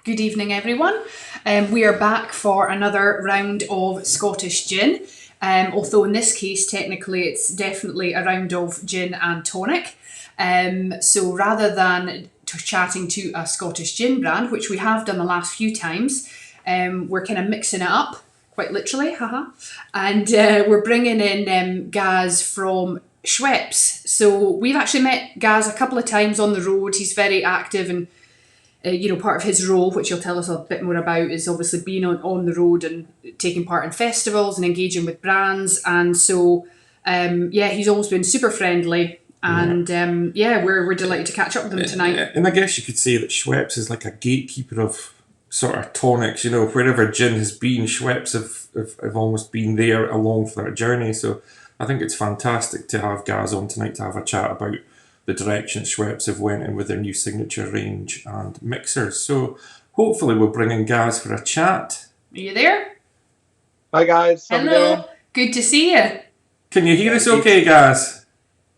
Good evening, everyone. We are back for another round of Scottish gin. Although in this case, technically, it's definitely a round of gin and tonic. So rather than chatting to a Scottish gin brand, which we have done the last few times, we're kind of mixing it up, quite literally, haha. And we're bringing in Gaz from Schweppes. So we've actually met Gaz a couple of times on the road. He's very active and part of his role, which he'll tell us a bit more about, is obviously being on the road and taking part in festivals and engaging with brands. And so, he's always been super friendly. And we're delighted to catch up with him tonight. And I guess you could say that Schweppes is like a gatekeeper of sort of tonics. Wherever gin has been, Schweppes have almost been there along for that journey. So I think it's fantastic to have Gaz on tonight to have a chat about the direction Schweppes have went in with their new signature range and mixers. So hopefully we'll bring in Gaz for a chat. Are you there? Hi guys. Hello. Good to see you. Can you hear us okay, Gaz?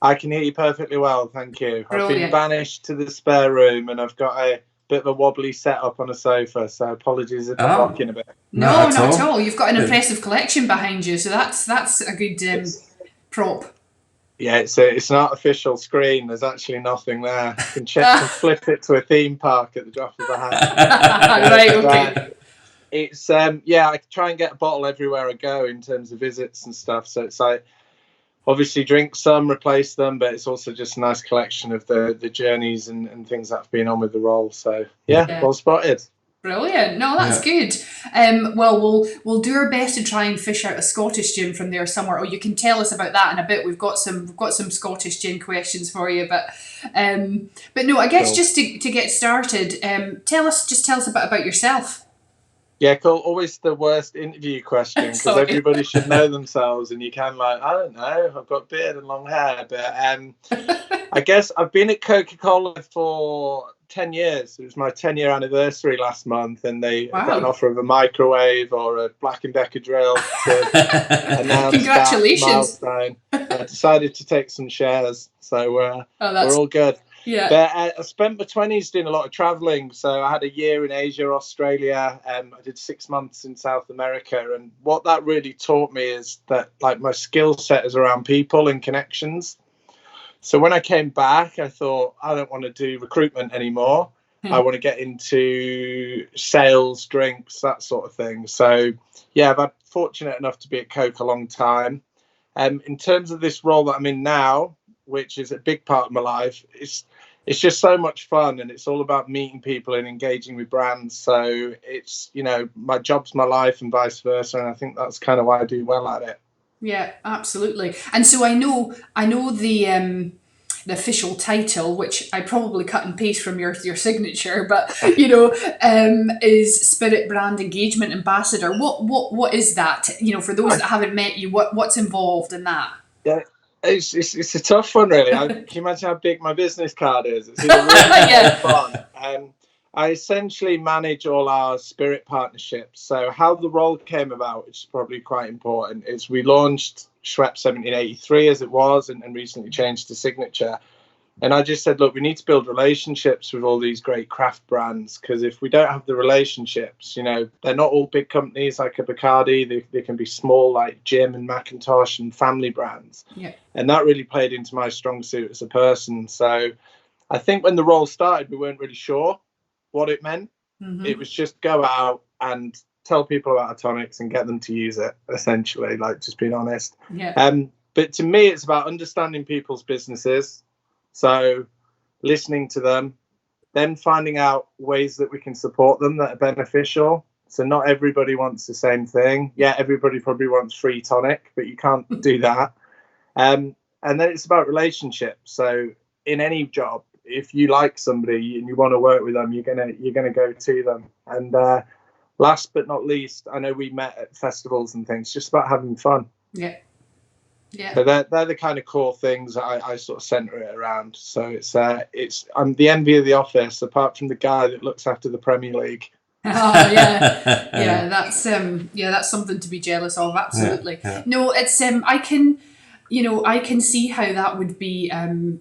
I can hear you perfectly well, thank you. Brilliant. I've been banished to the spare room and I've got a bit of a wobbly setup on a sofa, so apologies if I'm rocking a bit. No, not at all. You've got an impressive collection behind you, so that's a good prop. Yeah, it's an artificial screen. There's actually nothing there. You can check and flip it to a theme park at the drop of a hat. Right, okay. It's I try and get a bottle everywhere I go in terms of visits and stuff. So it's like obviously drink some, replace them, but it's also just a nice collection of the journeys and things that have been on with the role. So well spotted. Brilliant. No, that's good. We'll do our best to try and fish out a Scottish gin from there somewhere. You can tell us about that in a bit. We've got some Scottish gin questions for you, but no, I guess just to get started, tell us a bit about yourself. Yeah, cool. Always the worst interview question because everybody should know themselves, and you can I don't know, I've got a beard and long hair, but I guess I've been at Coca-Cola for 10 years. It was my 10-year anniversary last month, and they got an offer of a microwave or a Black & Decker drill to announce Congratulations. that milestone. I decided to take some shares, so we're all good. Yeah. But I spent my 20s doing a lot of traveling. So I had a year in Asia, Australia. I did 6 months in South America. And what that really taught me is that my skill set is around people and connections. So when I came back, I thought, I don't want to do recruitment anymore. I want to get into sales, drinks, that sort of thing. So, I've been fortunate enough to be at Coke a long time. In terms of this role that I'm in now, which is a big part of my life, it's just so much fun, and it's all about meeting people and engaging with brands. So it's, my job's my life and vice versa. And I think that's kind of why I do well at it. Yeah, absolutely. And so I know the official title, which I probably cut and paste from your signature, but is Spirit Brand Engagement Ambassador. What is that? For those that haven't met you, what's involved in that? Yeah. It's a tough one, really. Can you imagine how big my business card is? It's really fun. I essentially manage all our spirit partnerships. So how the role came about, which is probably quite important, is we launched Schweppes 1783 as it was and recently changed to Signature. And I just said, look, we need to build relationships with all these great craft brands, because if we don't have the relationships, they're not all big companies like a Bacardi. They can be small like Jim and Macintosh and family brands. Yeah. And that really played into my strong suit as a person. So I think when the role started, we weren't really sure what it meant. Mm-hmm. It was just go out and tell people about our tonics and get them to use it, essentially, just being honest. Yeah. But to me, it's about understanding people's businesses. So listening to them, then finding out ways that we can support them that are beneficial. So not everybody wants the same thing. Yeah, everybody probably wants free tonic, but you can't do that. And then it's about relationships. So in any job, if you like somebody and you want to work with them, you're gonna go to them. And last but not least, I know we met at festivals and things, just about having fun. Yeah. Yeah. So they're the kind of core things that I sort of centre it around. So I'm the envy of the office, apart from the guy that looks after the Premier League. Oh yeah, that's something to be jealous of. Absolutely. Yeah. No, it's I can see how that would be.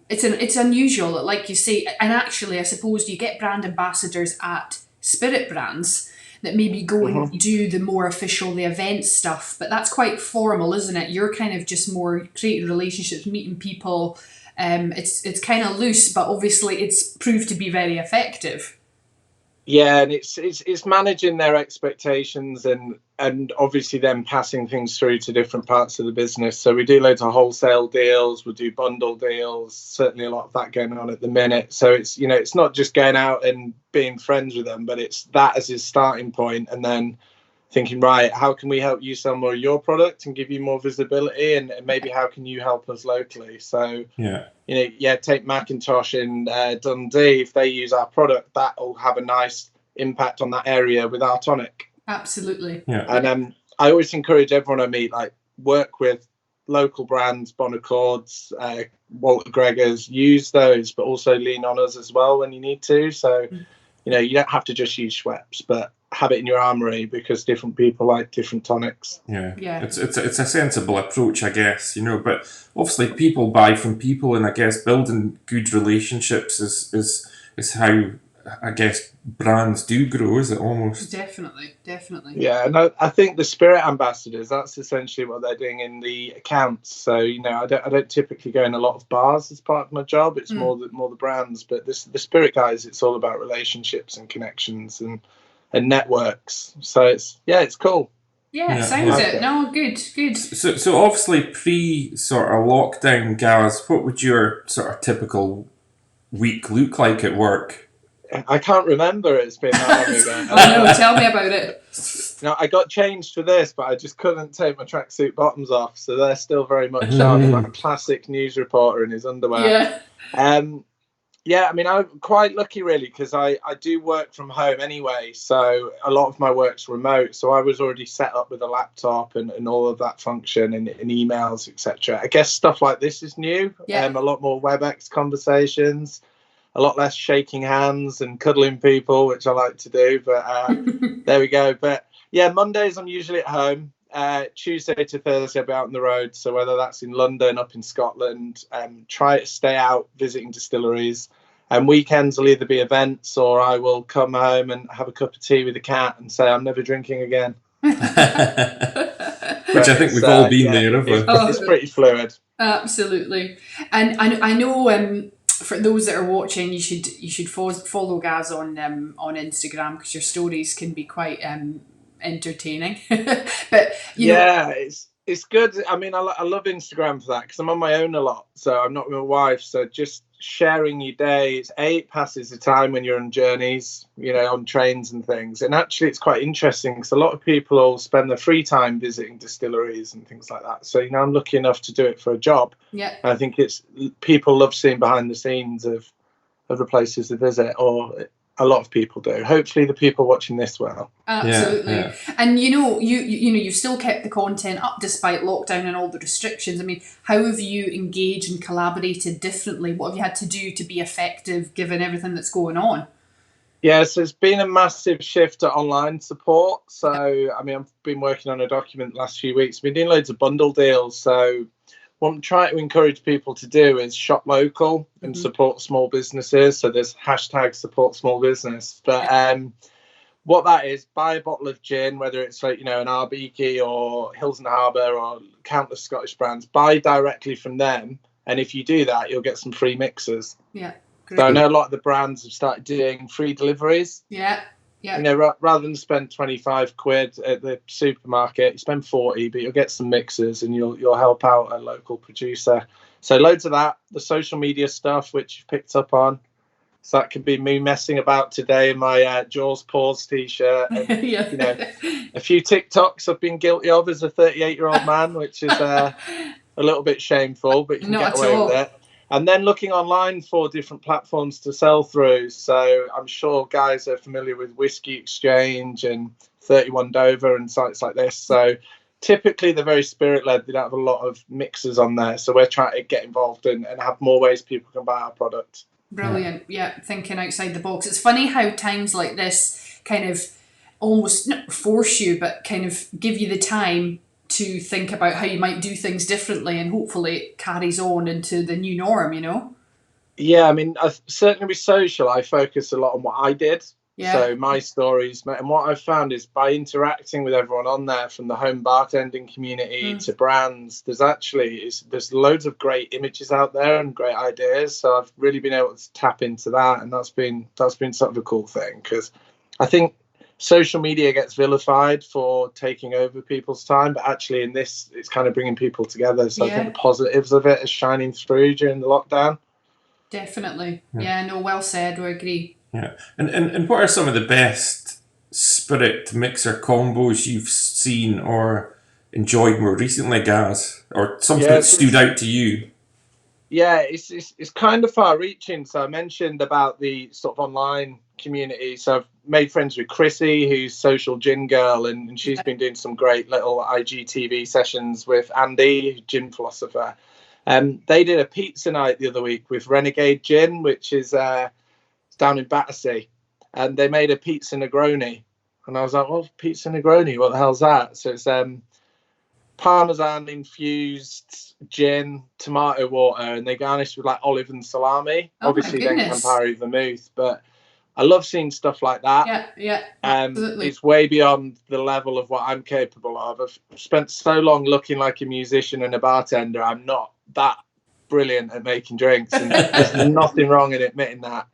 It's unusual, like you say, and actually, I suppose you get brand ambassadors at spirit brands that maybe go and do the more official, the event stuff, but that's quite formal, isn't it? You're kind of just more creating relationships, meeting people. It's kind of loose, but obviously it's proved to be very effective. Yeah, and it's managing their expectations and obviously then passing things through to different parts of the business. So we do loads of wholesale deals, we do bundle deals, certainly a lot of that going on at the minute. So it's, you know, it's not just going out and being friends with them, but it's that as his starting point, and then thinking, right, how can we help you sell more of your product and give you more visibility, and maybe how can you help us locally? So take Macintosh in Dundee. If they use our product, that will have a nice impact on that area with our tonic. Absolutely. And I always encourage everyone I meet, like, work with local brands, Bon Accords, Walter Gregor's, use those, but also lean on us as well when you need to. So, you know, you don't have to just use Schweppes, but have it in your armory, because different people like different tonics. It's a sensible approach, I guess, you know, but obviously people buy from people, and I guess building good relationships is how, I guess, brands do grow, is it almost? Definitely. Yeah, and I think the spirit ambassadors, that's essentially what they're doing in the accounts. So, you know, I don't typically go in a lot of bars as part of my job. It's more the brands, but the spirit guys, it's all about relationships and connections and networks. So it's cool. Sounds it. No, good. So obviously pre sort of lockdown, Gaz, what would your sort of typical week look like at work? I can't remember. It's been that long ago. Oh no, tell me about it. Now, I got changed for this, but I just couldn't take my tracksuit bottoms off, so they're still very much on. Like a classic news reporter in his underwear. Yeah, I mean, I'm quite lucky, really, because I do work from home anyway. So a lot of my work's remote. So I was already set up with a laptop and all of that function and emails, etc. I guess stuff like this is new. A lot more WebEx conversations, a lot less shaking hands and cuddling people, which I like to do. But there we go. But yeah, Mondays I'm usually at home. Tuesday to Thursday I'll be out on the road. So whether that's in London, up in Scotland, try to stay out visiting distilleries. And weekends will either be events, or I will come home and have a cup of tea with the cat and say I'm never drinking again. Which I think we've all been there, haven't we? It's pretty fluid. Absolutely. And I know for those that are watching, you should follow Gaz on Instagram, because your stories can be quite entertaining. But you know, it's good. I mean, I love Instagram for that, because I'm on my own a lot, so I'm not with my wife. So just sharing your day, it passes the time when you're on journeys, you know, on trains and things. And actually it's quite interesting, because a lot of people will spend their free time visiting distilleries and things like that. So, you know, I'm lucky enough to do it for a job. And I think people love seeing behind the scenes of the places they visit, or a lot of people do. Hopefully the people watching this will. Absolutely. And you know, you've still kept the content up despite lockdown and all the restrictions. I mean, how have you engaged and collaborated differently? What have you had to do to be effective given everything that's going on? Yeah, so it's been a massive shift to online support. So, I mean, I've been working on a document the last few weeks. We've been doing loads of bundle deals. So what I'm trying to encourage people to do is shop local and support small businesses. So there's hashtag support small business. But what that is, buy a bottle of gin, whether it's like, you know, an Arbiki or Hills and Harbour or countless Scottish brands, buy directly from them. And if you do that, you'll get some free mixers. Great. So I know a lot of the brands have started doing free deliveries. You know, rather than spend 25 quid at the supermarket, you spend 40, but you'll get some mixers and you'll help out a local producer. So loads of that. The social media stuff, which you've picked up on. So that could be me messing about today in my Jaws Paws t-shirt. And, you know, a few TikToks I've been guilty of as a 38-year-old man, which is a little bit shameful, but you can get away with it. And then looking online for different platforms to sell through. So I'm sure guys are familiar with Whiskey Exchange and 31 Dover and sites like this. So typically they're very spirit-led. They don't have a lot of mixers on there. So we're trying to get involved and have more ways people can buy our product. Brilliant. Thinking outside the box. It's funny how times like this kind of almost not force you, but kind of give you the time to think about how you might do things differently, and hopefully it carries on into the new norm, you know? Yeah, I mean, certainly with social, I focus a lot on what I did. So my stories, and what I've found is by interacting with everyone on there, from the home bartending community to brands, there's loads of great images out there and great ideas. So I've really been able to tap into that, and that's been sort of a cool thing, because I think social media gets vilified for taking over people's time, but actually in this, it's kind of bringing people together. So I think the positives of it are shining through during the lockdown. Definitely. Yeah, no, well said. I agree. Yeah. And what are some of the best spirit mixer combos you've seen or enjoyed more recently, Gaz? Or something that stood out to you? Yeah, it's kind of far reaching. So I mentioned about the sort of online community. So I've made friends with Chrissy, who's Social Gin Girl, and she's been doing some great little IGTV sessions with Andy, gin philosopher. They did a pizza night the other week with Renegade Gin, which is down in Battersea, and they made a pizza Negroni, and I was like, well, pizza Negroni, what the hell's that? So it's Parmesan infused gin, tomato water, and they garnished with like olive and salami. Obviously then Campari vermouth, but I love seeing stuff like that. Absolutely. It's way beyond the level of what I'm capable of. I've spent so long looking like a musician and a bartender. I'm not that brilliant at making drinks, and there's nothing wrong in admitting that.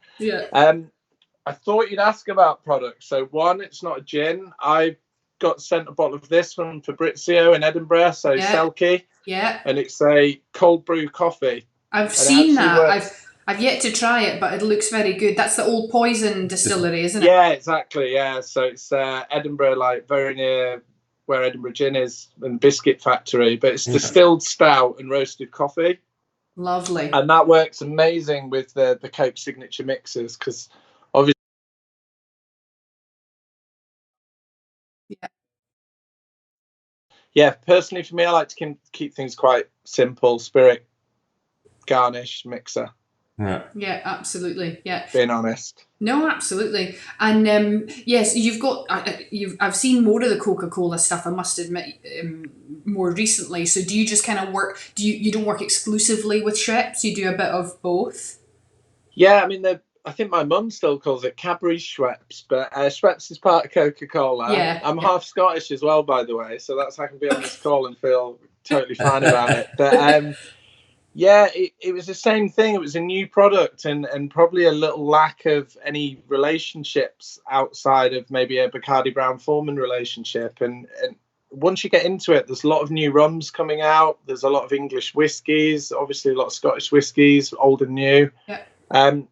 I thought you'd ask about products. So one, it's not a gin. I got sent a bottle of this from Fabrizio in Edinburgh, so Selkie. And it's a cold brew coffee. I've seen that. I've yet to try it, but it looks very good. That's the Old Poison distillery, isn't it? Yeah, exactly. Yeah, so it's Edinburgh, like very near where Edinburgh Gin is, and Biscuit Factory. But it's distilled stout and roasted coffee. Lovely. And that works amazing with the Coke Signature mixers, because obviously. Yeah, personally for me, I like to keep things quite simple. Spirit, garnish, mixer. Yeah, absolutely. Yeah, being honest. No, absolutely. And yes, you've got. I've seen more of the Coca-Cola stuff, I must admit, more recently. So do you just kind of work? You don't work exclusively with Schweppes? You do a bit of both? Yeah, I mean, I think my mum still calls it Cadbury Schweppes, but Schweppes is part of Coca-Cola. Yeah, I'm half Scottish as well, by the way, so that's how I can be on this call and feel totally fine about it. But yeah, it was the same thing. It was a new product, and probably a little lack of any relationships outside of maybe a Bacardi Brown Forman relationship. And once you get into it, there's a lot of new rums coming out. There's a lot of English whiskies, obviously a lot of Scottish whiskies, old and new. Yeah.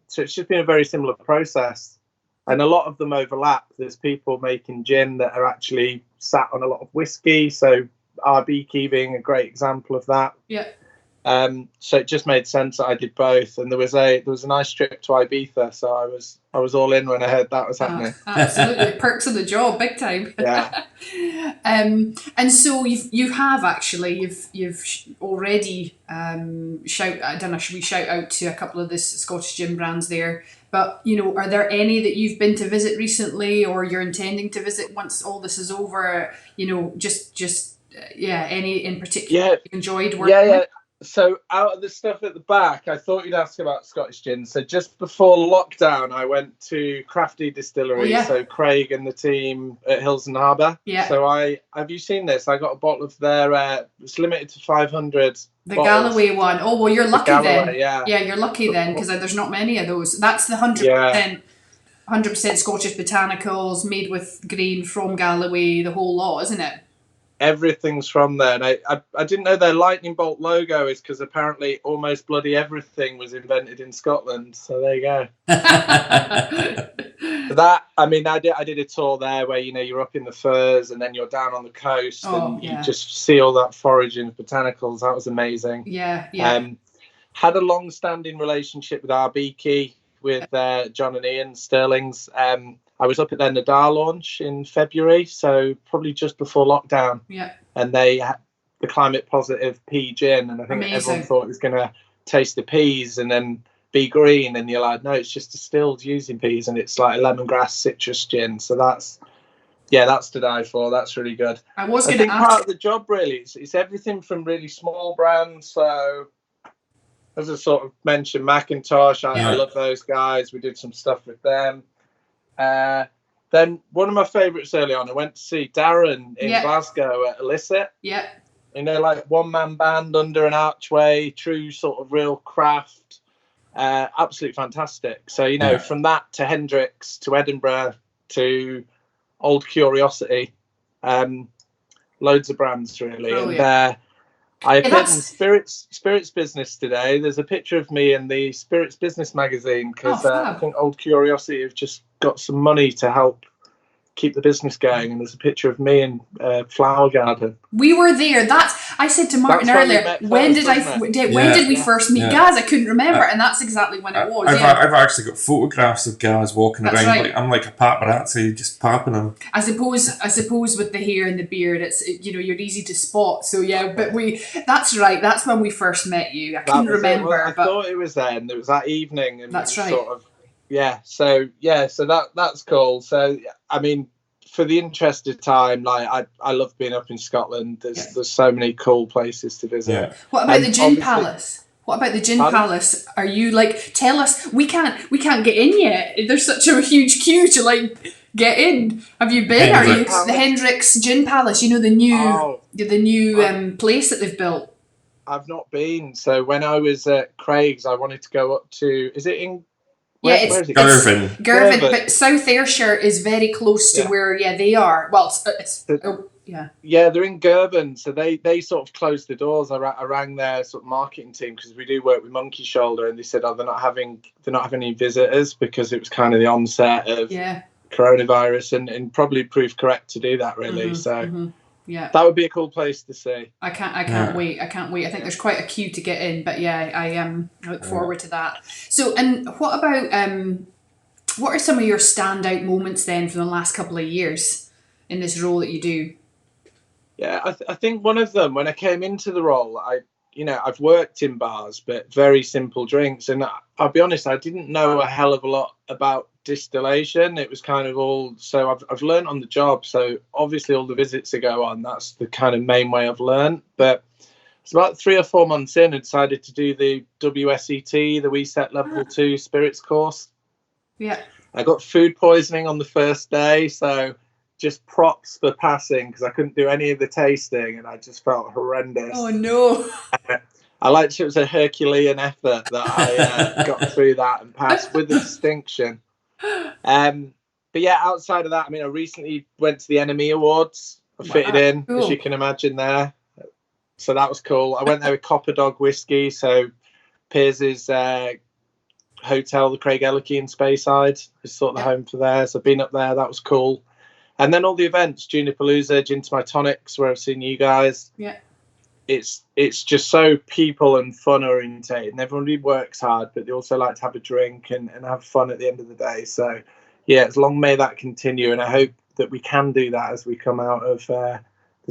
So it's just been a very similar process. And a lot of them overlap. There's people making gin that are actually sat on a lot of whiskey. So RB being a great example of that. Yeah. So it just made sense that I did both, and there was a nice trip to Ibiza, so I was all in when I heard that was happening. Absolutely, perks of the job, big time. Yeah. And so you have actually you've already I don't know, should we shout out to a couple of the Scottish gin brands there? But are there any that you've been to visit recently, or you're intending to visit once all this is over? Just any in particular you enjoyed working with? So out of the stuff at the back, I thought you'd ask about Scottish gin. So just before lockdown, I went to Crafty Distillery. So Craig and the team at Hills and Harbour. Yeah. So have you seen this? I got a bottle of their, it's limited to 500. The bottles. Galloway one. Oh, well, you're lucky then. Yeah, you're lucky then, because there's not many of those. That's the 100% Scottish botanicals made with grain from Galloway, the whole lot, isn't it? Everything's from there, and I didn't know their lightning bolt logo is because apparently almost bloody everything was invented in Scotland. So there you go. I did a tour there where you're up in the Firs and then you're down on the coast and you just see all that foraging of botanicals. That was amazing. Yeah. Had a long-standing relationship with RB with John and Ian Sterling's. I was up at their Nadar launch in February, so probably just before lockdown. Yeah. And they had the climate positive pea gin, and I think everyone thought it was going to taste the peas and then be green, and you're like, no, it's just distilled using peas, and it's like a lemongrass citrus gin. So that's to die for. That's really good. I think part of the job really it's everything from really small brands. So as I sort of mentioned, Macintosh, I love those guys. We did some stuff with them. Then one of my favourites early on, I went to see Darren in Glasgow at Illicit. Yeah. You know, like one-man band under an archway, true sort of real craft. Absolutely fantastic. So, you know, from that to Hendrix to Edinburgh to Old Curiosity, loads of brands really. I appeared in Spirits Business today. There's a picture of me in the Spirits Business magazine because I think Old Curiosity have just got some money to help keep the business going, and there's a picture of me in Flower Garden. We were there. I said to Martin earlier, when did we first meet Gaz? I couldn't remember, and that's exactly when it was. I've actually got photographs of Gaz walking around. Right. I'm like a paparazzi, just papping him. I suppose with the hair and the beard, it's you're easy to spot. So yeah, but that's right. That's when we first met you. I couldn't remember. Well, I thought it was then. It was that evening, and that's right. Sort of, So that's cool. So I mean, for the interest of time, like I love being up in Scotland. There's so many cool places to visit. Yeah. What about the Gin Palace? What about the Gin Palace? Are you like, tell us? We can't get in yet. There's such a huge queue to like get in. Have you been? Hendrix. Are you the Hendrix Gin Palace? You know the new place that they've built. I've not been. So when I was at Craig's, I wanted to go up to. Is it in? Where is it? Girvan, but South Ayrshire is very close to where they are. Well, they're in Girvan, so they sort of closed the doors. I rang their sort of marketing team because we do work with Monkey Shoulder, and they said, they're not having any visitors because it was kind of the onset of coronavirus, and probably proved correct to do that really. Yeah, that would be a cool place to see. I can't wait. I think there's quite a queue to get in, but I look forward to that. So, and what about what are some of your standout moments then from the last couple of years in this role that you do? Yeah, I think one of them, when I came into the role, I've worked in bars, but very simple drinks, and I'll be honest, I didn't know a hell of a lot about distillation. It was kind of all, so I've learned on the job. So obviously all the visits I go on, that's the kind of main way I've learned. But it's about 3 or 4 months in, I decided to do the WSET, the WSET Level 2 Spirits course. Yeah. I got food poisoning on the first day, so just props for passing because I couldn't do any of the tasting and I just felt horrendous. Oh no. I liked it was a Herculean effort that I got through that and passed with a distinction. But yeah, outside of that, I mean, I recently went to the NME Awards. I fitted in, cool. As you can imagine there. So that was cool. I went there with Copper Dog Whiskey, so Piers' hotel, the Craig Ellicky in Speyside, is sort of the home for there. So I've been up there, that was cool. And then all the events, Junipalooza, Gin to My Tonics, where I've seen you guys. Yeah. It's just so people and fun orientated, and everybody works hard, but they also like to have a drink and have fun at the end of the day. So, yeah, as long may that continue, and I hope that we can do that as we come out of the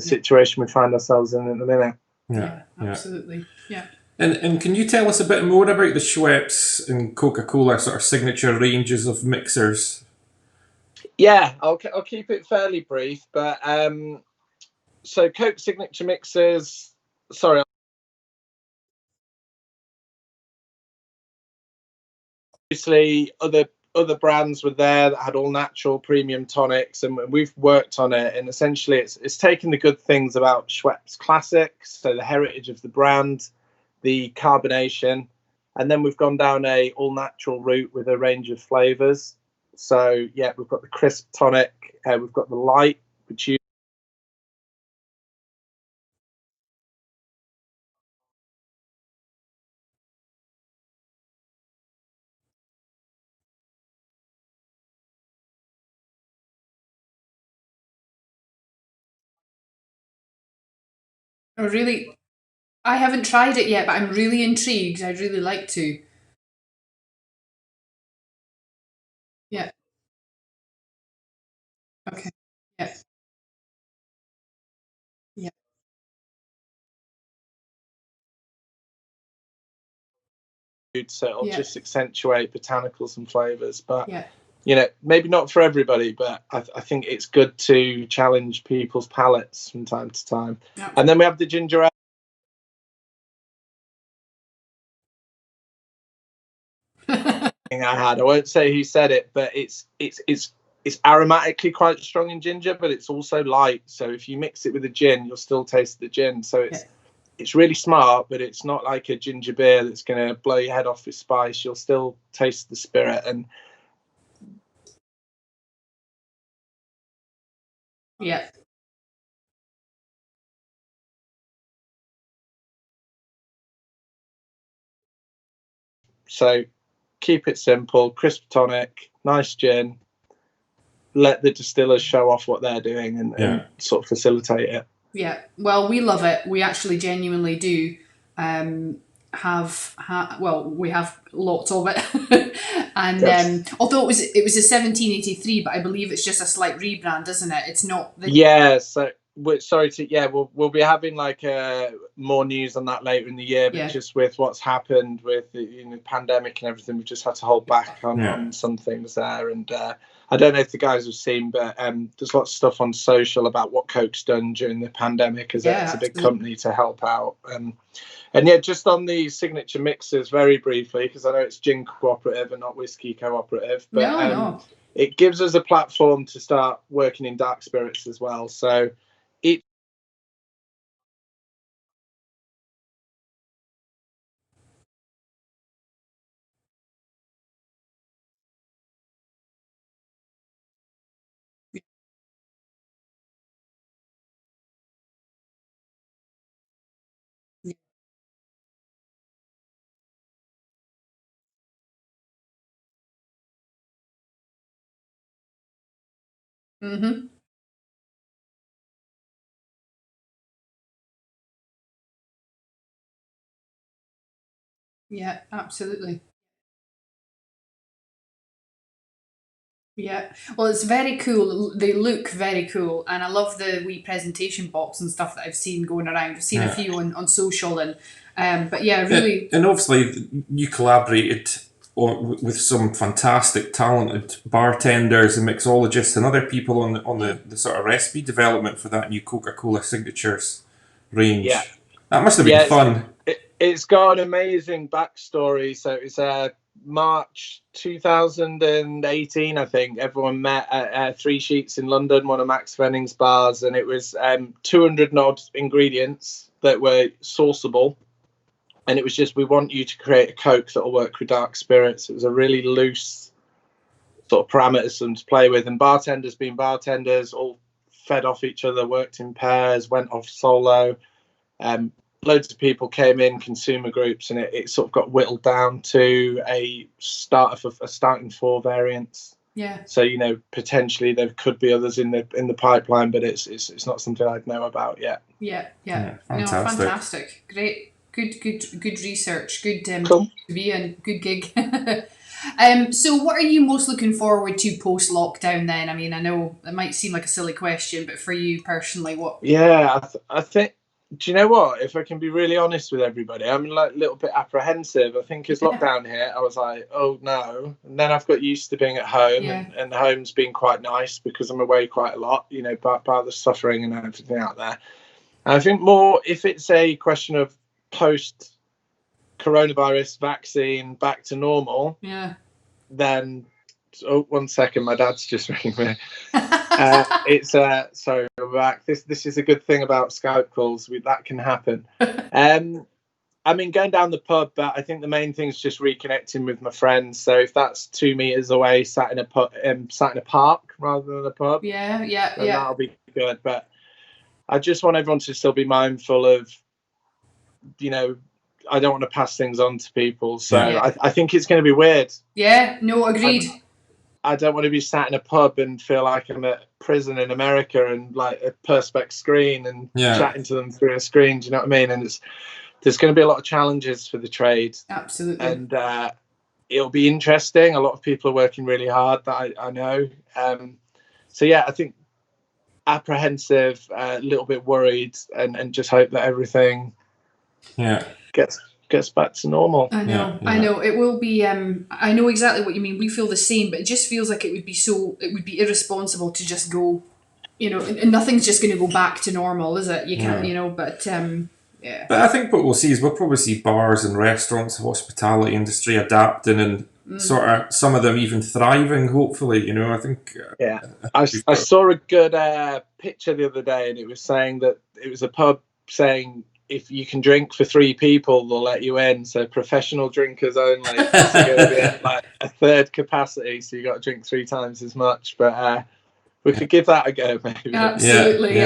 situation we find ourselves in at the minute. Yeah, absolutely. Yeah. And can you tell us a bit more about the Schweppes and Coca-Cola sort of signature ranges of mixers? Yeah, I'll keep it fairly brief, but so Coke signature mixers. Sorry. Obviously, other brands were there that had all natural premium tonics, and we've worked on it. And essentially, it's taking the good things about Schweppes Classics, so the heritage of the brand, the carbonation, and then we've gone down a all natural route with a range of flavors. So yeah, we've got the crisp tonic, we've got the light, which you. Oh, really? I haven't tried it yet, but I'm really intrigued. I'd really like to. Yeah. Okay. Yeah. Yeah. So it'll just accentuate botanicals and flavors, but maybe not for everybody, but I think it's good to challenge people's palates from time to time. And then we have the ginger ale. I won't say who said it, but it's it's aromatically quite strong in ginger, but it's also light. So if you mix it with a gin, you'll still taste the gin. So it's really smart, but it's not like a ginger beer that's going to blow your head off with spice. You'll still taste the spirit. And yeah. so keep it simple, crisp tonic, nice gin. Let the distillers show off what they're doing and sort of facilitate it. Yeah, well, we love it. We actually genuinely do we have lots of it. And although it was a 1783, but I believe it's just a slight rebrand, isn't it? It's not. So we'll be having like more news on that later in the year, but just with what's happened with the pandemic and everything, we've just had to hold back on some things there. And I don't know if the guys have seen, but there's lots of stuff on social about what Coke's done during the pandemic as a big company to help out. And just on the signature mixers, very briefly, because I know it's gin cooperative and not whiskey cooperative, but it gives us a platform to start working in dark spirits as well. So it Mm-hmm. Yeah, absolutely. Yeah, well, it's very cool. They look very cool, and I love the wee presentation box and stuff that I've seen going around. I've seen a few on social, and but yeah, really. And obviously, you collaborated with some fantastic, talented bartenders and mixologists and other people on the sort of recipe development for that new Coca-Cola Signatures range. Yeah, that must have been fun. It's got an amazing backstory. So it's March 2018, I think. Everyone met at Three Sheets in London, one of Max Fenning's bars, and it was 200 odd ingredients that were sourceable. And it was just, we want you to create a Coke that will work with dark spirits. It was a really loose sort of parameters for them to play with. And bartenders being bartenders, all fed off each other, worked in pairs, went off solo. Loads of people came in, consumer groups, and it sort of got whittled down to a starting 4 variants. Yeah. So potentially there could be others in the pipeline, but it's not something I'd know about yet. Yeah. Fantastic. No, fantastic, great, good research, good Cool. to be in, good gig. So what are you most looking forward to post lockdown then? I mean, I know it might seem like a silly question, but for you personally, what? Yeah, I think. Do you know what? If I can be really honest with everybody, I'm like a little bit apprehensive. I think as lockdown hit, I was like, oh no. And then I've got used to being at home, and home's been quite nice because I'm away quite a lot, part of the suffering and everything out there. And I think more if it's a question of post coronavirus vaccine back to normal, then, oh, 1 second, my dad's just ringing me. It's sorry, we're back. This is a good thing about Skype calls. That can happen. I mean, going down the pub, but I think the main thing is just reconnecting with my friends. So if that's 2 meters away, sat in a park rather than a pub, that'll be good. But I just want everyone to still be mindful of, I don't want to pass things on to people. So I think it's going to be weird. Yeah, no, agreed. I don't want to be sat in a pub and feel like I'm at prison in America and like a perspex screen and chatting to them through a screen. Do you know what I mean? And there's going to be a lot of challenges for the trade. Absolutely. And it'll be interesting. A lot of people are working really hard, that I know. So yeah, I think apprehensive, a little bit worried, and just hope that everything gets back to normal. I know it will be. I know exactly what you mean. We feel the same, but it just feels like it would be irresponsible to just go, and nothing's just going to go back to normal, is it? You can't, but yeah. But I think what we'll see is we'll probably see bars and restaurants, hospitality industry adapting and sort of some of them even thriving, hopefully, you know, I think. Yeah. I saw a good picture the other day, and it was saying that it was a pub saying, if you can drink for 3 people, they'll let you in. So professional drinkers only. It's going to be at like a third capacity, so you got to drink 3 times as much. But we could give that a go, maybe. Absolutely,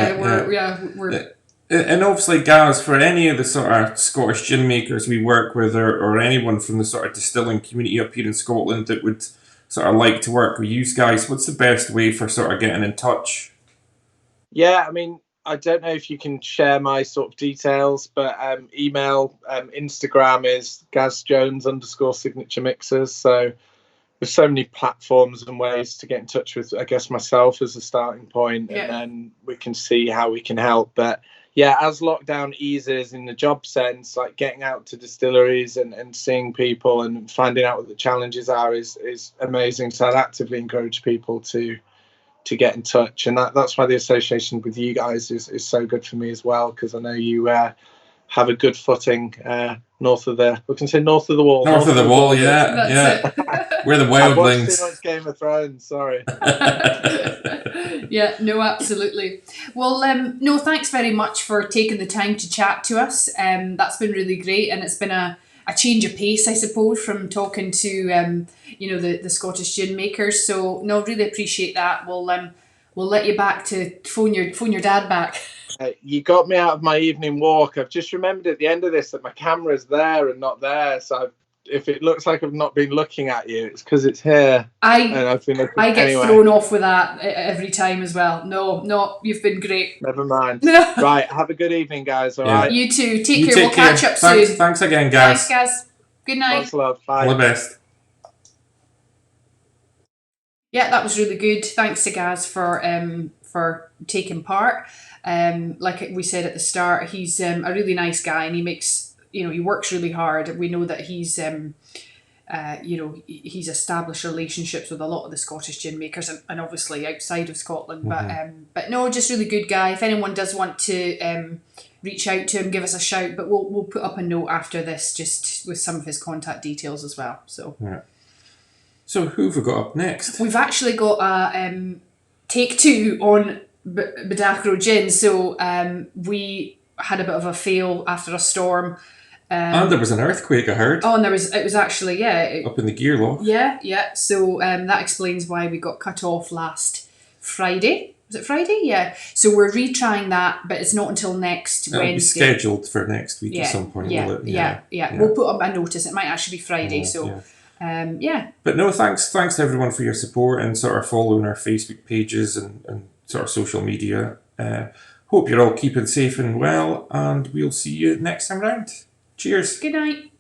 we're And obviously, Gaz, for any of the sort of Scottish gin makers we work with, or anyone from the sort of distilling community up here in Scotland that would sort of like to work with you guys, what's the best way for sort of getting in touch? Yeah, I mean, I don't know if you can share my sort of details, but email, Instagram is Gaz Jones _signature mixers. So there's so many platforms and ways to get in touch with, I guess, myself as a starting point, and then we can see how we can help. But yeah, as lockdown eases in the job sense, like getting out to distilleries and seeing people and finding out what the challenges are is amazing. So I'd actively encourage people to get in touch, and that's why the association with you guys is so good for me as well, because I know you have a good footing north of the wall. North of the wall, yeah. We're the wildlings. I watched too much Game of Thrones, sorry. Yeah, no, absolutely. Well, no, thanks very much for taking the time to chat to us. That's been really great, and it's been a change of pace, I suppose, from talking to the Scottish gin makers. So no, really appreciate that. We'll let you back to phone your dad back. You got me out of my evening walk. I've just remembered at the end of this that my camera's there and not there. So if it looks like I've not been looking at you, it's because it's here. I get anyway. thrown off with that every time as well. No, you've been great. Never mind. Right, have a good evening, guys. All right. You too. Take care. We'll catch up soon. Thanks again, Gaz. Thanks, Gaz. Good night. Lots of love. Bye. All the best. Yeah, that was really good. Thanks to Gaz for taking part. Like we said at the start, he's a really nice guy, and he makes, he works really hard. We know that he's he's established relationships with a lot of the Scottish gin makers, and obviously outside of Scotland. But no, just really good guy. If anyone does want to reach out to him, give us a shout. But we'll put up a note after this, just with some of his contact details as well. So. Yeah. So who have we got up next? We've actually got a take 2 on Badachro gin. So we had a bit of a fail after a storm. And there was an earthquake, I heard. Oh, and it was actually, up in the Gearloch. Yeah. So that explains why we got cut off last Friday. Was it Friday? Yeah. So we're retrying that, but it's not until next Wednesday. It'll be scheduled for next week at some point, will it? Yeah. We'll put up a notice. It might actually be Friday. But no, thanks to everyone for your support and sort of following our Facebook pages and sort of social media. Hope you're all keeping safe and well, and we'll see you next time round. Cheers. Good night.